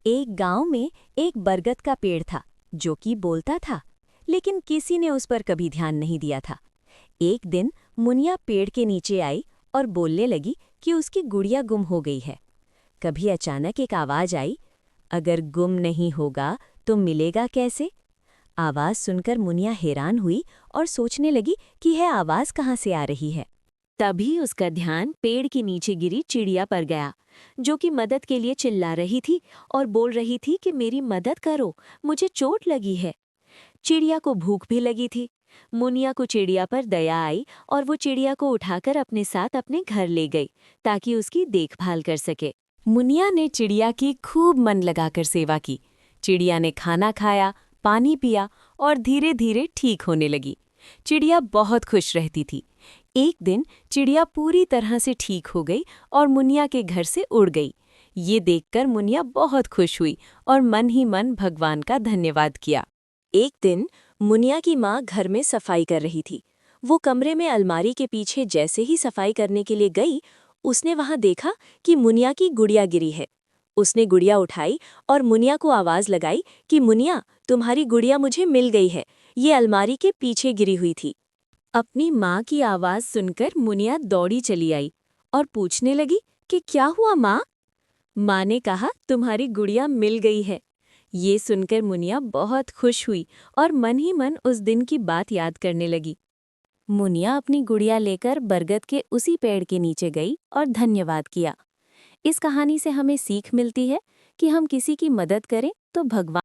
एक गांव में एक बरगद का पेड़ था जो कि बोलता था, लेकिन किसी ने उस पर कभी ध्यान नहीं दिया था। एक दिन मुनिया पेड़ के नीचे आई और बोलने लगी कि उसकी गुड़िया गुम हो गई है। कभी अचानक एक आवाज आई, अगर गुम नहीं होगा तो मिलेगा कैसे? आवाज सुनकर मुनिया हैरान हुई और सोचने लगी कि यह आवाज कहाँ से आ रही है। तभी उसका ध्यान पेड़ के नीचे गिरी चिड़िया पर गया, जो कि मदद के लिए चिल्ला रही थी और बोल रही थी कि मेरी मदद करो, मुझे चोट लगी है। चिड़िया को भूख भी लगी थी। मुनिया को चिड़िया पर दया आई और वो चिड़िया को उठाकर अपने साथ अपने घर ले गई ताकि उसकी देखभाल कर सके। मुनिया ने चिड़िया की खूब मन लगाकर सेवा की। चिड़िया ने खाना खाया, पानी पिया और धीरे धीरे ठीक होने लगी। चिड़िया बहुत खुश रहती थी। एक दिन चिड़िया पूरी तरह से ठीक हो गई और मुनिया के घर से उड़ गई। ये देखकर मुनिया बहुत खुश हुई और मन ही मन भगवान का धन्यवाद किया। एक दिन मुनिया की माँ घर में सफाई कर रही थी। वो कमरे में अलमारी के पीछे जैसे ही सफाई करने के लिए गई, उसने वहां देखा कि मुनिया की गुड़िया गिरी है। उसने गुड़िया उठाई और मुनिया को आवाज लगाई कि मुनिया, तुम्हारी गुड़िया मुझे मिल गई है, ये अलमारी के पीछे गिरी हुई थी। अपनी माँ की आवाज सुनकर मुनिया दौड़ी चली आई और पूछने लगी कि क्या हुआ माँ? माँ ने कहा, तुम्हारी गुड़िया मिल गई है। ये सुनकर मुनिया बहुत खुश हुई और मन ही मन उस दिन की बात याद करने लगी। मुनिया अपनी गुड़िया लेकर बरगद के उसी पेड़ के नीचे गई और धन्यवाद किया। इस कहानी से हमें सीख मिलती है कि हम किसी की मदद करें तो भगवान